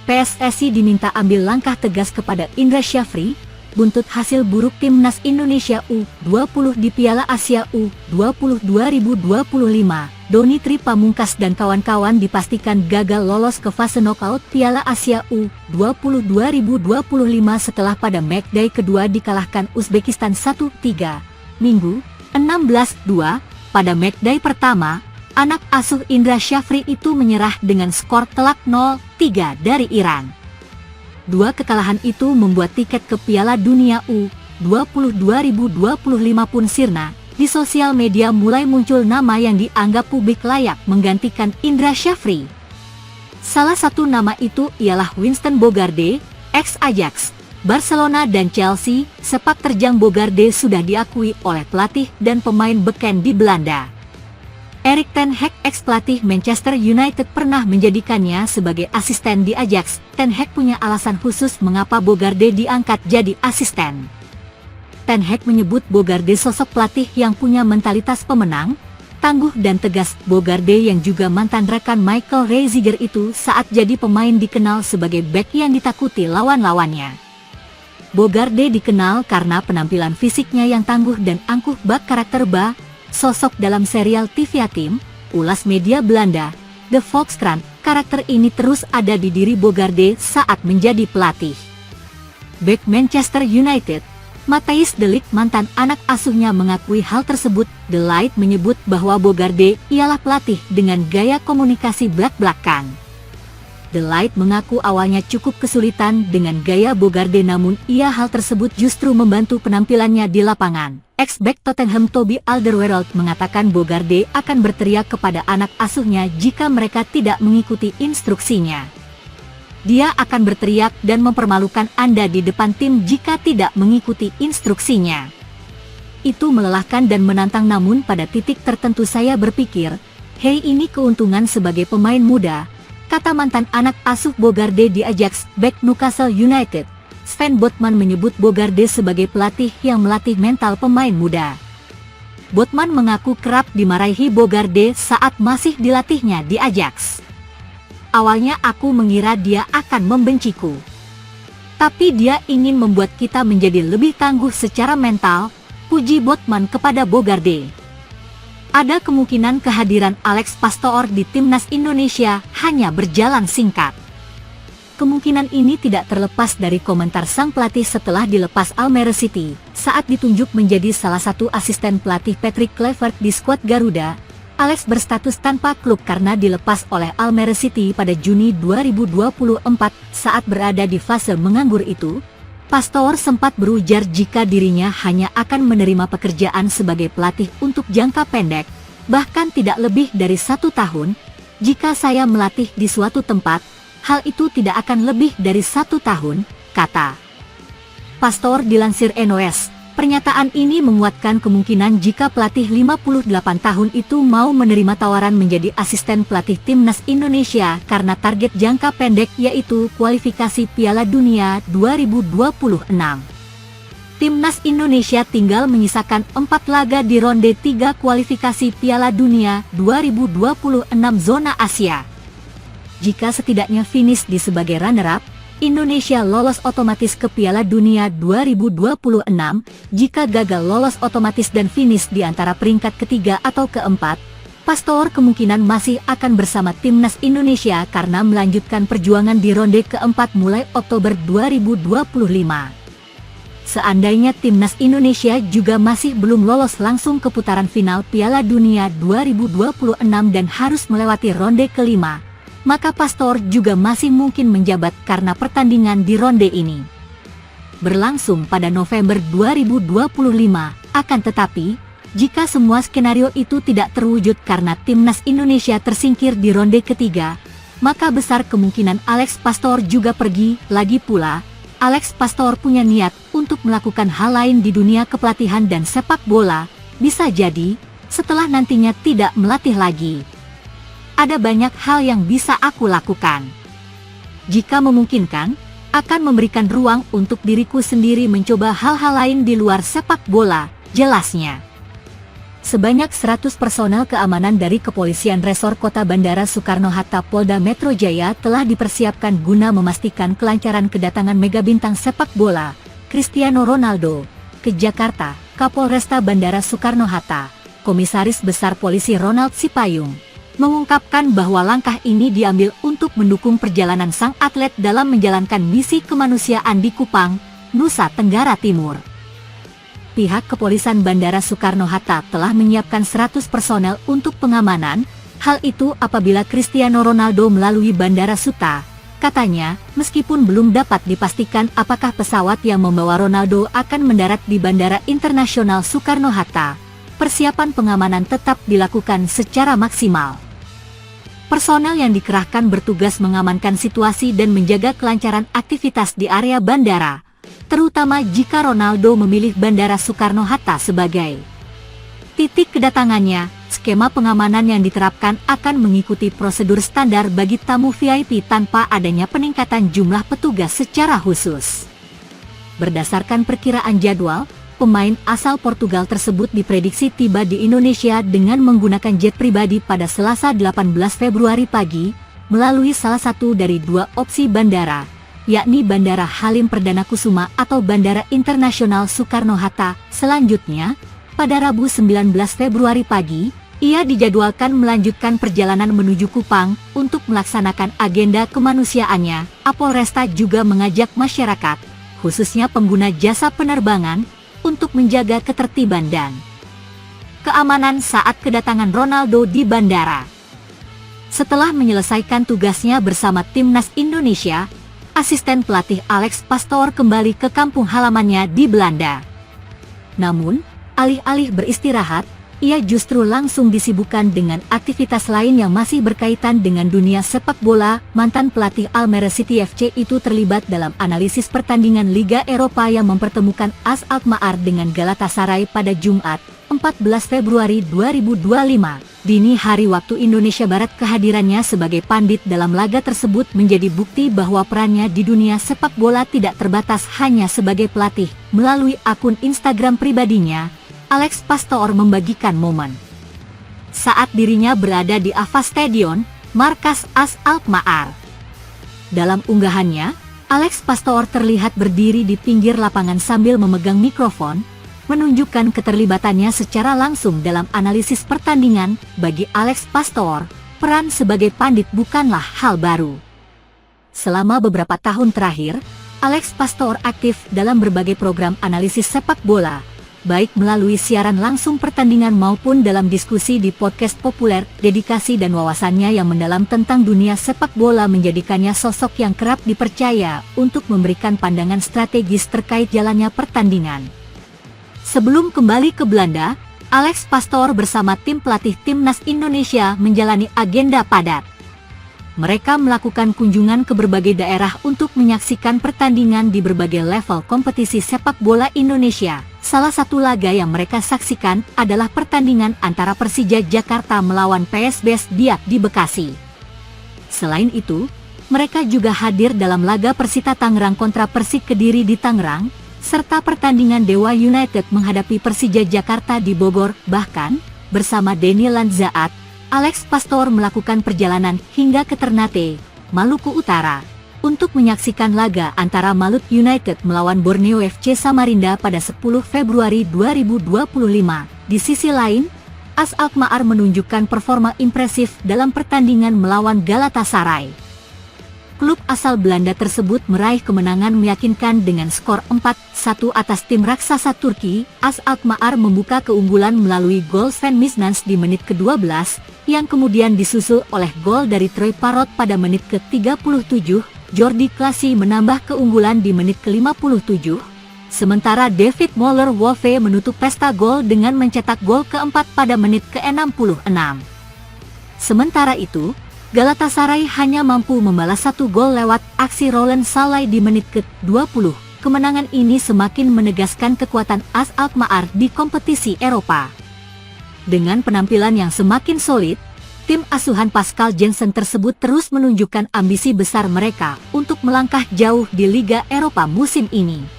PSSI diminta ambil langkah tegas kepada Indra Syafri, buntut hasil buruk Timnas Indonesia U20 di Piala Asia U20 2025. Doni Tri Pamungkas dan kawan-kawan dipastikan gagal lolos ke fase knockout Piala Asia U20 2025 setelah pada matchday kedua dikalahkan Uzbekistan 1-3. Minggu, 16-2, pada matchday pertama, anak asuh Indra Syafri itu menyerah dengan skor telak 0-3 dari Iran. Dua kekalahan itu membuat tiket ke Piala Dunia U20 2025 pun sirna. Di sosial media mulai muncul nama yang dianggap publik layak menggantikan Indra Syafri. Salah satu nama itu ialah Winston Bogarde, ex-Ajax, Barcelona dan Chelsea. Sepak terjang Bogarde sudah diakui oleh pelatih dan pemain beken di Belanda. Erik ten Hag, ex-pelatih Manchester United, pernah menjadikannya sebagai asisten di Ajax. Ten Hag punya alasan khusus mengapa Bogarde diangkat jadi asisten. Ten Hag menyebut Bogarde sosok pelatih yang punya mentalitas pemenang, tangguh dan tegas. Bogarde yang juga mantan rekan Michael Reiziger itu saat jadi pemain dikenal sebagai bek yang ditakuti lawan-lawannya. Bogarde dikenal karena penampilan fisiknya yang tangguh dan angkuh bak karakter sosok dalam serial TV Yatim, ulas media Belanda, The Volkskrant. Karakter ini terus ada di diri Bogarde saat menjadi pelatih. Bek Manchester United, Matthijs de Ligt, mantan anak asuhnya, mengakui hal tersebut. The Light menyebut bahwa Bogarde ialah pelatih dengan gaya komunikasi blak-blakan. The Light mengaku awalnya cukup kesulitan dengan gaya Bogarde, namun hal tersebut justru membantu penampilannya di lapangan. Ex-back Tottenham Toby Alderweireld mengatakan Bogarde akan berteriak kepada anak asuhnya jika mereka tidak mengikuti instruksinya. Dia akan berteriak dan mempermalukan Anda di depan tim jika tidak mengikuti instruksinya. Itu melelahkan dan menantang, namun pada titik tertentu saya berpikir, hei, ini keuntungan sebagai pemain muda, kata mantan anak asuh Bogarde di Ajax. Back Newcastle United, Sven Botman menyebut Bogarde sebagai pelatih yang melatih mental pemain muda. Botman mengaku kerap dimarahi Bogarde saat masih dilatihnya di Ajax. Awalnya aku mengira dia akan membenciku. Tapi dia ingin membuat kita menjadi lebih tangguh secara mental, puji Botman kepada Bogarde. Ada kemungkinan kehadiran Alex Pastoor di Timnas Indonesia hanya berjalan singkat. Kemungkinan ini tidak terlepas dari komentar sang pelatih setelah dilepas Almere City. Saat ditunjuk menjadi salah satu asisten pelatih Patrick Kluivert di skuad Garuda, Alex berstatus tanpa klub karena dilepas oleh Almere City pada Juni 2024. Saat berada di fase menganggur itu, Pastoor sempat berujar jika dirinya hanya akan menerima pekerjaan sebagai pelatih untuk jangka pendek, bahkan tidak lebih dari 1 tahun. Jika saya melatih di suatu tempat, hal itu tidak akan lebih dari 1 tahun, kata Pastoor dilansir NOS. Pernyataan ini menguatkan kemungkinan jika pelatih 58 tahun itu mau menerima tawaran menjadi asisten pelatih Timnas Indonesia karena target jangka pendek yaitu kualifikasi Piala Dunia 2026. Timnas Indonesia tinggal menyisakan 4 laga di ronde 3 kualifikasi Piala Dunia 2026 zona Asia. Jika setidaknya finish di sebagai runner-up, Indonesia lolos otomatis ke Piala Dunia 2026. Jika gagal lolos otomatis dan finish di antara peringkat ketiga atau keempat, Pastoor kemungkinan masih akan bersama Timnas Indonesia karena melanjutkan perjuangan di ronde keempat mulai Oktober 2025. Seandainya Timnas Indonesia juga masih belum lolos langsung ke putaran final Piala Dunia 2026 dan harus melewati ronde kelima, maka Pastoor juga masih mungkin menjabat karena pertandingan di ronde ini berlangsung pada November 2025. Akan tetapi, jika semua skenario itu tidak terwujud karena Timnas Indonesia tersingkir di ronde ketiga, maka besar kemungkinan Alex Pastoor juga pergi. Lagi pula, Alex Pastoor punya niat untuk melakukan hal lain di dunia kepelatihan dan sepak bola. Bisa jadi, setelah nantinya tidak melatih lagi, ada banyak hal yang bisa aku lakukan. Jika memungkinkan, akan memberikan ruang untuk diriku sendiri mencoba hal-hal lain di luar sepak bola, jelasnya. Sebanyak 100 personel keamanan dari Kepolisian Resor Kota Bandara Soekarno-Hatta Polda Metro Jaya telah dipersiapkan guna memastikan kelancaran kedatangan mega bintang sepak bola, Cristiano Ronaldo, ke Jakarta. Kapolresta Bandara Soekarno-Hatta, Komisaris Besar Polisi Ronald Sipayung, mengungkapkan bahwa langkah ini diambil untuk mendukung perjalanan sang atlet dalam menjalankan misi kemanusiaan di Kupang, Nusa Tenggara Timur. Pihak Kepolisian Bandara Soekarno-Hatta telah menyiapkan 100 personel untuk pengamanan, hal itu apabila Cristiano Ronaldo melalui Bandara Suta. Katanya, meskipun belum dapat dipastikan apakah pesawat yang membawa Ronaldo akan mendarat di Bandara Internasional Soekarno-Hatta, persiapan pengamanan tetap dilakukan secara maksimal. Personel yang dikerahkan bertugas mengamankan situasi dan menjaga kelancaran aktivitas di area bandara, terutama jika Ronaldo memilih Bandara Soekarno-Hatta sebagai titik kedatangannya. Skema pengamanan yang diterapkan akan mengikuti prosedur standar bagi tamu VIP tanpa adanya peningkatan jumlah petugas secara khusus. Berdasarkan perkiraan jadwal, pemain asal Portugal tersebut diprediksi tiba di Indonesia dengan menggunakan jet pribadi pada Selasa 18 Februari pagi, melalui salah satu dari dua opsi bandara, yakni Bandara Halim Perdana Kusuma atau Bandara Internasional Soekarno-Hatta. Selanjutnya, pada Rabu 19 Februari pagi, ia dijadwalkan melanjutkan perjalanan menuju Kupang untuk melaksanakan agenda kemanusiaannya. Kapolresta juga mengajak masyarakat, khususnya pengguna jasa penerbangan, untuk menjaga ketertiban dan keamanan saat kedatangan Ronaldo di bandara. Setelah menyelesaikan tugasnya bersama Timnas Indonesia, asisten pelatih Alex Pastoor kembali ke kampung halamannya di Belanda. Namun, alih-alih beristirahat, ia justru langsung disibukkan dengan aktivitas lain yang masih berkaitan dengan dunia sepak bola. Mantan pelatih Almere City FC itu terlibat dalam analisis pertandingan Liga Eropa yang mempertemukan AS Alkmaar dengan Galatasaray pada Jumat, 14 Februari 2025. Dini hari waktu Indonesia Barat, kehadirannya sebagai pandit dalam laga tersebut menjadi bukti bahwa perannya di dunia sepak bola tidak terbatas hanya sebagai pelatih. Melalui akun Instagram pribadinya, Alex Pastoor membagikan momen saat dirinya berada di AFA Stadion, markas AS Alkmaar. Dalam unggahannya, Alex Pastoor terlihat berdiri di pinggir lapangan sambil memegang mikrofon, menunjukkan keterlibatannya secara langsung dalam analisis pertandingan. Bagi Alex Pastoor, peran sebagai pandit bukanlah hal baru. Selama beberapa tahun terakhir, Alex Pastoor aktif dalam berbagai program analisis sepak bola, baik melalui siaran langsung pertandingan maupun dalam diskusi di podcast populer. Dedikasi dan wawasannya yang mendalam tentang dunia sepak bola menjadikannya sosok yang kerap dipercaya untuk memberikan pandangan strategis terkait jalannya pertandingan. Sebelum kembali ke Belanda, Alex Pastoor bersama tim pelatih Timnas Indonesia menjalani agenda padat. Mereka melakukan kunjungan ke berbagai daerah untuk menyaksikan pertandingan di berbagai level kompetisi sepak bola Indonesia. Salah satu laga yang mereka saksikan adalah pertandingan antara Persija Jakarta melawan PSBS Biak di Bekasi. Selain itu, mereka juga hadir dalam laga Persita Tangerang kontra Persik Kediri di Tangerang, serta pertandingan Dewa United menghadapi Persija Jakarta di Bogor. Bahkan, bersama Denny Lanzaat, Alex Pastoor melakukan perjalanan hingga ke Ternate, Maluku Utara, untuk menyaksikan laga antara Malut United melawan Borneo FC Samarinda pada 10 Februari 2025. Di sisi lain, AS Alkmaar menunjukkan performa impresif dalam pertandingan melawan Galatasaray. Klub asal Belanda tersebut meraih kemenangan meyakinkan dengan skor 4-1 atas tim raksasa Turki. AS Alkmaar membuka keunggulan melalui gol Sven Misnans di menit ke-12, yang kemudian disusul oleh gol dari Troy Parrott pada menit ke-37. Jordi Klasi menambah keunggulan di menit ke-57. Sementara David Moller-Wolfe menutup pesta gol dengan mencetak gol keempat pada menit ke-66. Sementara itu, Galatasaray hanya mampu membalas satu gol lewat aksi Roland Salai di menit ke-20. Kemenangan ini semakin menegaskan kekuatan AS Alkmaar di kompetisi Eropa. Dengan penampilan yang semakin solid, tim asuhan Pascal Jansen tersebut terus menunjukkan ambisi besar mereka untuk melangkah jauh di Liga Eropa musim ini.